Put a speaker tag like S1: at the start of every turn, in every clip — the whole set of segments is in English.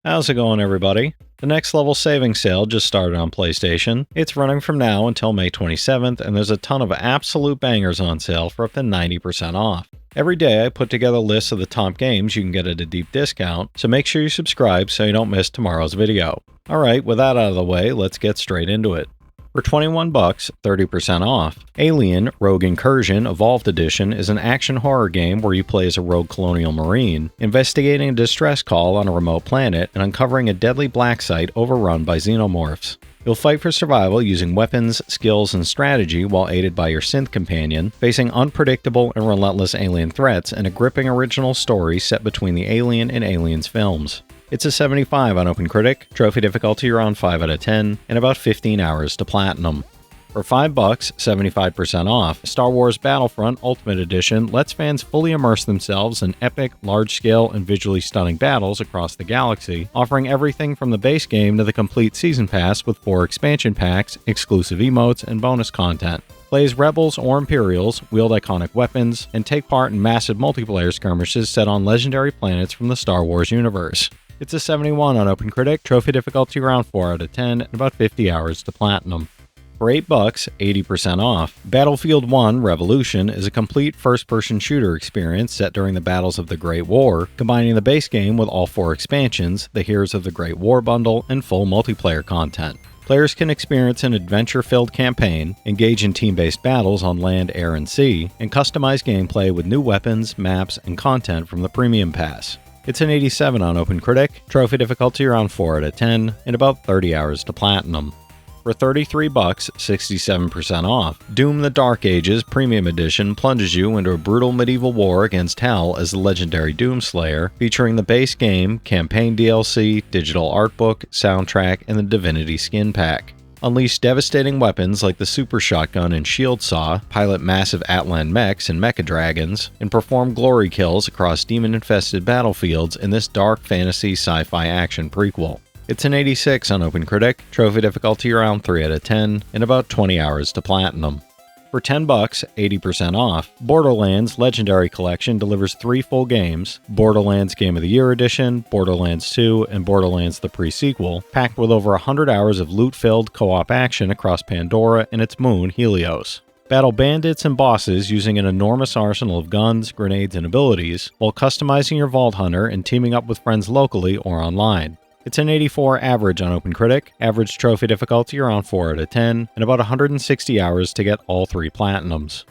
S1: How's it going, everybody? The Next Level Savings Sale just started on PlayStation. It's running from now until May 27th, and there's a ton of absolute bangers on sale for up to 90% off. Every day I put together lists of the top games you can get at a deep discount, so make sure you subscribe so you don't miss tomorrow's video. Alright, with that out of the way, let's get straight into it. For $21, 30% off. Alien Rogue Incursion Evolved Edition is an action horror game where you play as a rogue colonial marine, investigating a distress call on a remote planet and uncovering a deadly black site overrun by xenomorphs. You'll fight for survival using weapons, skills, and strategy while aided by your synth companion, facing unpredictable and relentless alien threats and a gripping original story set between the Alien and Aliens films. It's a 75 on OpenCritic, trophy difficulty around 5 out of 10, and about 15 hours to platinum. For $5, 75% off, Star Wars Battlefront Ultimate Edition lets fans fully immerse themselves in epic, large-scale, and visually stunning battles across the galaxy, offering everything from the base game to the complete season pass with 4 expansion packs, exclusive emotes, and bonus content. Play as Rebels or Imperials, wield iconic weapons, and take part in massive multiplayer skirmishes set on legendary planets from the Star Wars universe. It's a 71 on OpenCritic, trophy difficulty around 4 out of 10, and about 50 hours to platinum. For $8, 80% off. Battlefield 1 Revolution is a complete first-person shooter experience set during the battles of the Great War, combining the base game with all 4 expansions, the Heroes of the Great War bundle, and full multiplayer content. Players can experience an adventure-filled campaign, engage in team-based battles on land, air, and sea, and customize gameplay with new weapons, maps, and content from the Premium Pass. It's an 87 on OpenCritic, trophy difficulty around 4 out of 10, and about 30 hours to platinum. For $33, 67% off. Doom the Dark Ages Premium Edition plunges you into a brutal medieval war against Hell as the legendary Doomslayer, featuring the base game, campaign DLC, digital art book, soundtrack, and the Divinity Skin Pack. Unleash devastating weapons like the Super Shotgun and Shield Saw, pilot massive Atlan mechs and mecha dragons, and perform glory kills across demon-infested battlefields in this dark fantasy sci-fi action prequel. It's an 86 on OpenCritic, trophy difficulty around 3 out of 10, and about 20 hours to platinum. For $10, 80% off, Borderlands Legendary Collection delivers 3 full games, Borderlands Game of the Year Edition, Borderlands 2, and Borderlands the Pre-Sequel, packed with over 100 hours of loot-filled co-op action across Pandora and its moon, Helios. Battle bandits and bosses using an enormous arsenal of guns, grenades, and abilities, while customizing your Vault Hunter and teaming up with friends locally or online. It's an 84 average on OpenCritic, average trophy difficulty around 4 out of 10, and about 160 hours to get all 3 platinums.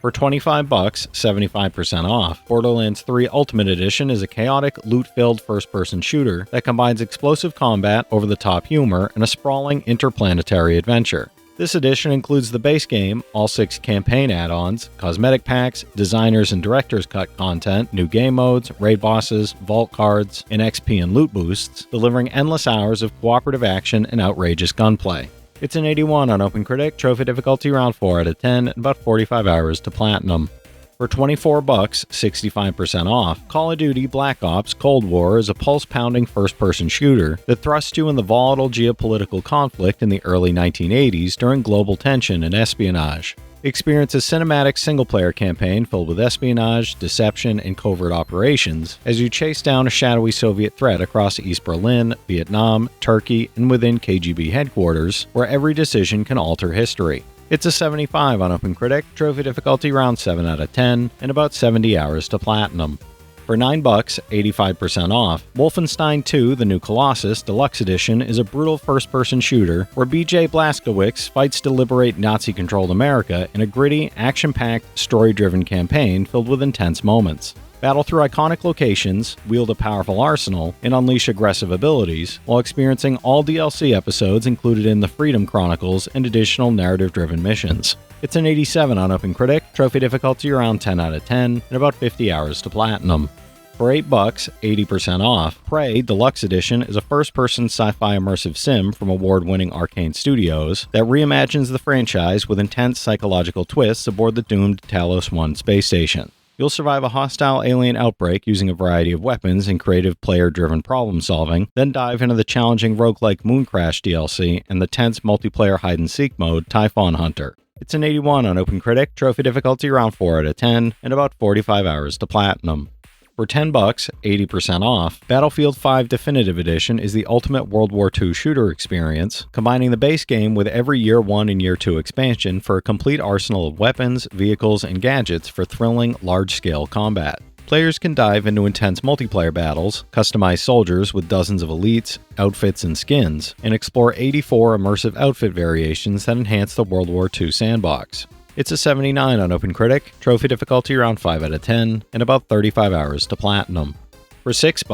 S1: For $25, 75% off, Borderlands 3 Ultimate Edition is a chaotic, loot-filled first-person shooter that combines explosive combat, over-the-top humor, and a sprawling interplanetary adventure. This edition includes the base game, all 6 campaign add-ons, cosmetic packs, designers and director's cut content, new game modes, raid bosses, vault cards, and XP and loot boosts, delivering endless hours of cooperative action and outrageous gunplay. It's an 81 on OpenCritic, trophy difficulty around 4 out of 10, and about 45 hours to platinum. For $24, 65% off, Call of Duty Black Ops Cold War is a pulse-pounding first-person shooter that thrusts you in the volatile geopolitical conflict in the early 1980s during global tension and espionage. Experience a cinematic single-player campaign filled with espionage, deception, and covert operations as you chase down a shadowy Soviet threat across East Berlin, Vietnam, Turkey, and within KGB headquarters, where every decision can alter history. It's a 75 on OpenCritic, trophy difficulty around 7 out of 10, and about 70 hours to platinum. For $9, 85% off, Wolfenstein 2 The New Colossus Deluxe Edition is a brutal first-person shooter where BJ Blazkowicz fights to liberate Nazi-controlled America in a gritty, action-packed, story-driven campaign filled with intense moments. Battle through iconic locations, wield a powerful arsenal, and unleash aggressive abilities, while experiencing all DLC episodes included in the Freedom Chronicles and additional narrative-driven missions. It's an 87 on OpenCritic, trophy difficulty around 10 out of 10, and about 50 hours to platinum. For $8, 80% off, Prey Deluxe Edition is a first-person sci-fi immersive sim from award-winning Arcane Studios that reimagines the franchise with intense psychological twists aboard the doomed Talos 1 space station. You'll survive a hostile alien outbreak using a variety of weapons and creative player-driven problem-solving, then dive into the challenging roguelike Mooncrash DLC and the tense multiplayer hide-and-seek mode Typhon Hunter. It's an 81 on OpenCritic, trophy difficulty around 4 out of 10, and about 45 hours to platinum. For $10, 80% off, Battlefield 5 Definitive Edition is the ultimate World War II shooter experience, combining the base game with every Year 1 and Year 2 expansion for a complete arsenal of weapons, vehicles, and gadgets for thrilling, large-scale combat. Players can dive into intense multiplayer battles, customize soldiers with dozens of elites, outfits, and skins, and explore 84 immersive outfit variations that enhance the World War II sandbox. It's a 79 on OpenCritic, trophy difficulty around 5 out of 10, and about 35 hours to platinum. For $6,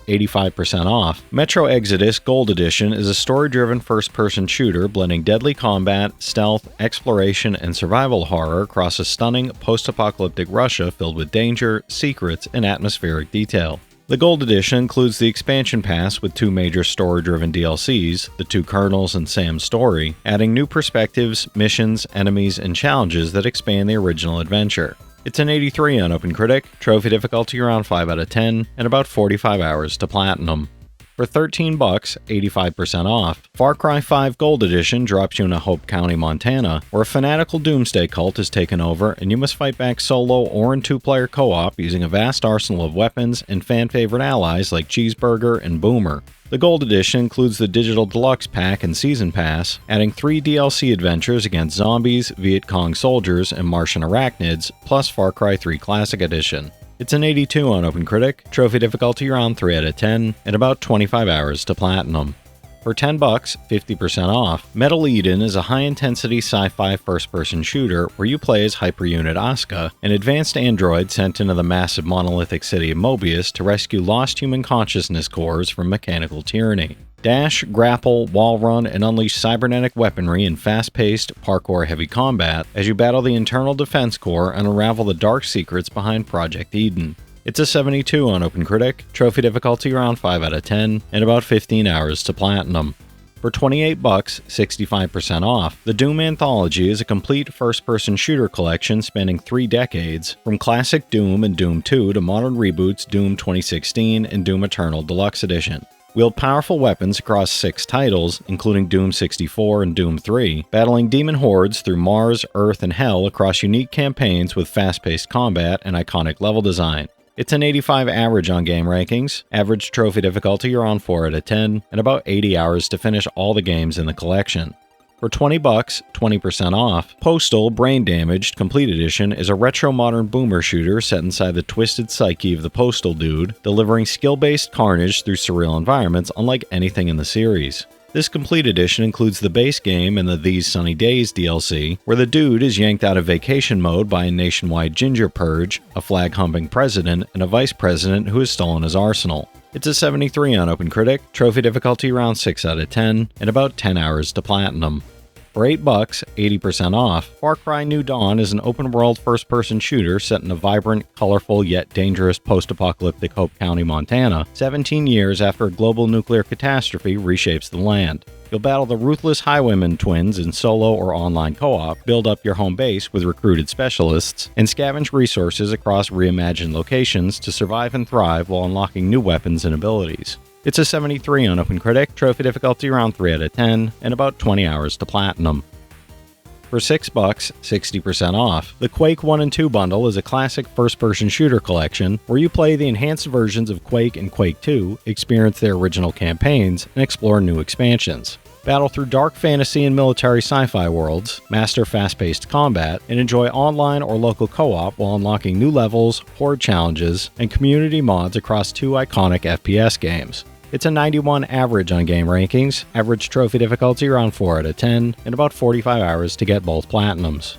S1: 85% off, Metro Exodus Gold Edition is a story-driven first-person shooter blending deadly combat, stealth, exploration, and survival horror across a stunning post-apocalyptic Russia filled with danger, secrets, and atmospheric detail. The Gold Edition includes the expansion pass with 2 major story-driven DLCs, the 2 Colonels and Sam's story, adding new perspectives, missions, enemies, and challenges that expand the original adventure. It's an 83 on OpenCritic, trophy difficulty around 5 out of 10, and about 45 hours to platinum. For $13, 85% off, Far Cry 5 Gold Edition drops you in a Hope County, Montana, where a fanatical doomsday cult has taken over and you must fight back solo or in 2-player co-op using a vast arsenal of weapons and fan-favorite allies like Cheeseburger and Boomer. The Gold Edition includes the Digital Deluxe Pack and Season Pass, adding 3 DLC adventures against zombies, Viet Cong soldiers, and Martian arachnids, plus Far Cry 3 Classic Edition. It's an 82 on OpenCritic, trophy difficulty around 3 out of 10, and about 25 hours to platinum. For $10, 50% off, Metal Eden is a high-intensity sci-fi first-person shooter where you play as Hyperunit Asuka, an advanced android sent into the massive monolithic city of Mobius to rescue lost human consciousness cores from mechanical tyranny. Dash, grapple, wall run, and unleash cybernetic weaponry in fast-paced, parkour-heavy combat as you battle the Internal Defense Corps and unravel the dark secrets behind Project Eden. It's a 72 on OpenCritic, trophy difficulty around 5 out of 10, and about 15 hours to platinum. For $28, 65% off, the Doom Anthology is a complete first-person shooter collection spanning 3 decades, from classic Doom and Doom 2 to modern reboots Doom 2016 and Doom Eternal Deluxe Edition. Wield powerful weapons across 6 titles, including Doom 64 and Doom 3, battling demon hordes through Mars, Earth, and Hell across unique campaigns with fast-paced combat and iconic level design. It's an 85 average on game rankings, average trophy difficulty around 4 out of 10, and about 80 hours to finish all the games in the collection. For $20, 20% off, Postal Brain Damaged Complete Edition is a retro-modern boomer shooter set inside the twisted psyche of the Postal Dude, delivering skill-based carnage through surreal environments unlike anything in the series. This complete edition includes the base game and the These Sunny Days DLC, where the dude is yanked out of vacation mode by a nationwide ginger purge, a flag-humping president, and a vice president who has stolen his arsenal. It's a 73 on OpenCritic, trophy difficulty around 6 out of 10, and about 10 hours to platinum. For $8, 80% off, Far Cry New Dawn is an open-world first-person shooter set in a vibrant, colorful, yet dangerous post-apocalyptic Hope County, Montana, 17 years after a global nuclear catastrophe reshapes the land. You'll battle the ruthless Highwayman twins in solo or online co-op, build up your home base with recruited specialists, and scavenge resources across reimagined locations to survive and thrive while unlocking new weapons and abilities. It's a 73 on OpenCritic, trophy difficulty around 3 out of 10, and about 20 hours to platinum. For $6, 60% off, the Quake 1 and 2 bundle is a classic first-person shooter collection where you play the enhanced versions of Quake and Quake 2, experience their original campaigns, and explore new expansions. Battle through dark fantasy and military sci-fi worlds, master fast-paced combat, and enjoy online or local co-op while unlocking new levels, horde challenges, and community mods across 2 iconic FPS games. It's a 91 average on game rankings, average trophy difficulty around 4 out of 10, and about 45 hours to get both platinums.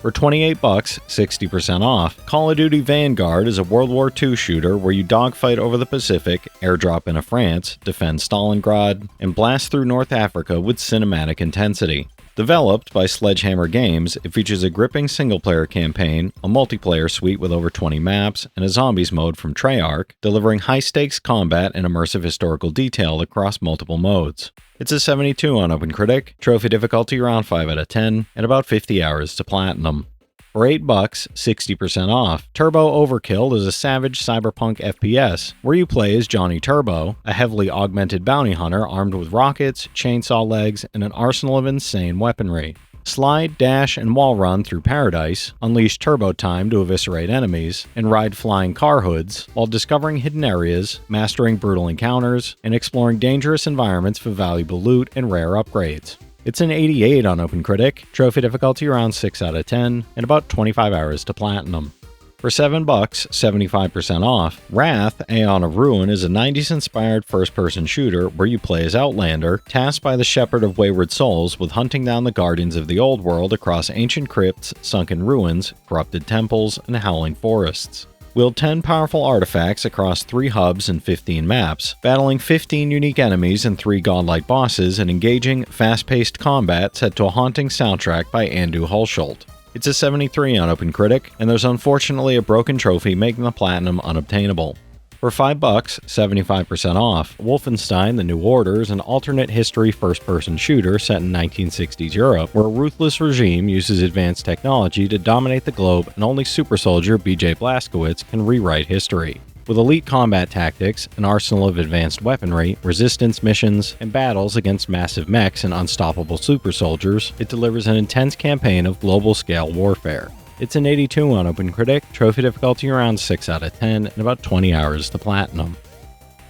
S1: For $28, 60% off, Call of Duty Vanguard is a World War II shooter where you dogfight over the Pacific, airdrop into France, defend Stalingrad, and blast through North Africa with cinematic intensity. Developed by Sledgehammer Games, it features a gripping single-player campaign, a multiplayer suite with over 20 maps, and a zombies mode from Treyarch, delivering high-stakes combat and immersive historical detail across multiple modes. It's a 72 on OpenCritic, trophy difficulty around 5 out of 10, and about 50 hours to platinum. For $8, 60% off, Turbo Overkill is a savage cyberpunk FPS where you play as Johnny Turbo, a heavily augmented bounty hunter armed with rockets, chainsaw legs, and an arsenal of insane weaponry. Slide, dash, and wall run through paradise, unleash turbo time to eviscerate enemies, and ride flying car hoods, while discovering hidden areas, mastering brutal encounters, and exploring dangerous environments for valuable loot and rare upgrades. It's an 88 on OpenCritic, trophy difficulty around 6 out of 10, and about 25 hours to platinum. For $7, 75% off, Wrath, Aeon of Ruin is a 90s-inspired first-person shooter where you play as Outlander, tasked by the Shepherd of Wayward Souls with hunting down the Guardians of the Old World across ancient crypts, sunken ruins, corrupted temples, and howling forests. Wield 10 powerful artifacts across 3 hubs and 15 maps, battling 15 unique enemies and 3 godlike bosses in engaging, fast-paced combat set to a haunting soundtrack by Andu Hulshult. It's a 73 on OpenCritic, and there's unfortunately a broken trophy making the platinum unobtainable. For $5, 75% off, Wolfenstein The New Order is an alternate history first-person shooter set in 1960s Europe, where a ruthless regime uses advanced technology to dominate the globe and only super soldier BJ Blazkowicz can rewrite history. With elite combat tactics, an arsenal of advanced weaponry, resistance missions, and battles against massive mechs and unstoppable super soldiers, it delivers an intense campaign of global-scale warfare. It's an 82 on OpenCritic, trophy difficulty around 6 out of 10, and about 20 hours to platinum.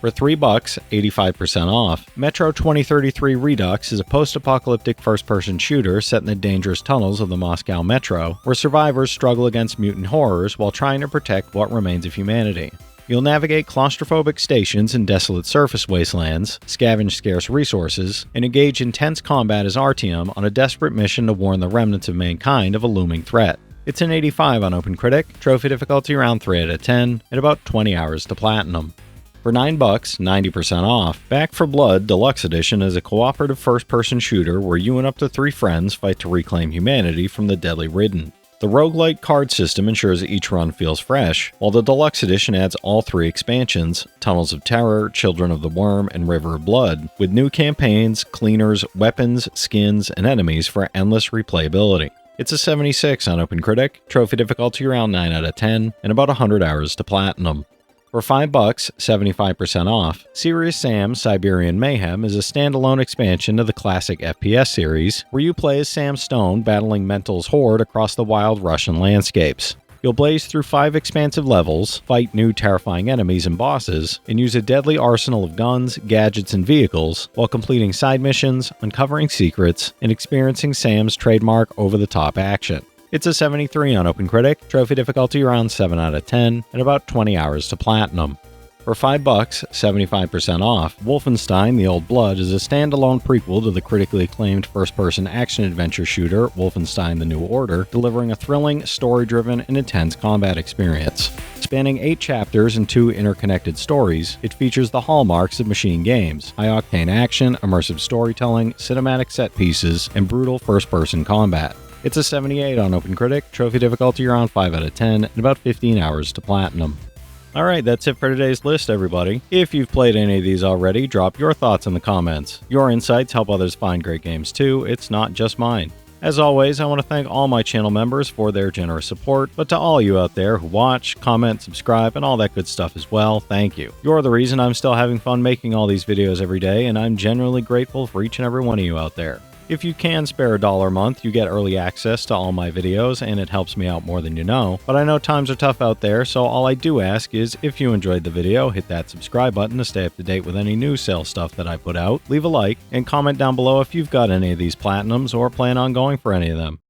S1: For $3, 85% off, Metro 2033 Redux is a post-apocalyptic first-person shooter set in the dangerous tunnels of the Moscow Metro, where survivors struggle against mutant horrors while trying to protect what remains of humanity. You'll navigate claustrophobic stations in desolate surface wastelands, scavenge scarce resources, and engage intense combat as Artyom on a desperate mission to warn the remnants of mankind of a looming threat. It's an 85 on OpenCritic, trophy difficulty around 3 out of 10, and about 20 hours to platinum. For $9, 90% off, Back 4 Blood Deluxe Edition is a cooperative first-person shooter where you and up to 3 friends fight to reclaim humanity from the deadly Ridden. The roguelike card system ensures that each run feels fresh, while the Deluxe Edition adds all 3 expansions, Tunnels of Terror, Children of the Worm, and River of Blood, with new campaigns, cleaners, weapons, skins, and enemies for endless replayability. It's a 76 on OpenCritic, trophy difficulty around 9 out of 10, and about 100 hours to platinum. For $5, 75% off, Serious Sam Siberian Mayhem is a standalone expansion of the classic FPS series, where you play as Sam Stone battling Mental's horde across the wild Russian landscapes. You'll blaze through 5 expansive levels, fight new terrifying enemies and bosses, and use a deadly arsenal of guns, gadgets, and vehicles, while completing side missions, uncovering secrets, and experiencing Sam's trademark over-the-top action. It's a 73 on OpenCritic, trophy difficulty around 7 out of 10, and about 20 hours to platinum. For $5, 75% off, Wolfenstein The Old Blood is a standalone prequel to the critically acclaimed first-person action-adventure shooter Wolfenstein The New Order, delivering a thrilling, story-driven, and intense combat experience. Spanning 8 chapters and 2 interconnected stories, it features the hallmarks of machine games: high-octane action, immersive storytelling, cinematic set pieces, and brutal first-person combat. It's a 78 on OpenCritic, trophy difficulty around 5 out of 10, and about 15 hours to platinum. Alright, that's it for today's list, everybody. If you've played any of these already, drop your thoughts in the comments. Your insights help others find great games too, it's not just mine. As always, I want to thank all my channel members for their generous support, but to all you out there who watch, comment, subscribe, and all that good stuff as well, thank you. You're the reason I'm still having fun making all these videos every day, and I'm genuinely grateful for each and every one of you out there. If you can spare $1 a month, you get early access to all my videos, and it helps me out more than you know. But I know times are tough out there, so all I do ask is, if you enjoyed the video, hit that subscribe button to stay up to date with any new sales stuff that I put out, leave a like, and comment down below if you've got any of these platinums or plan on going for any of them.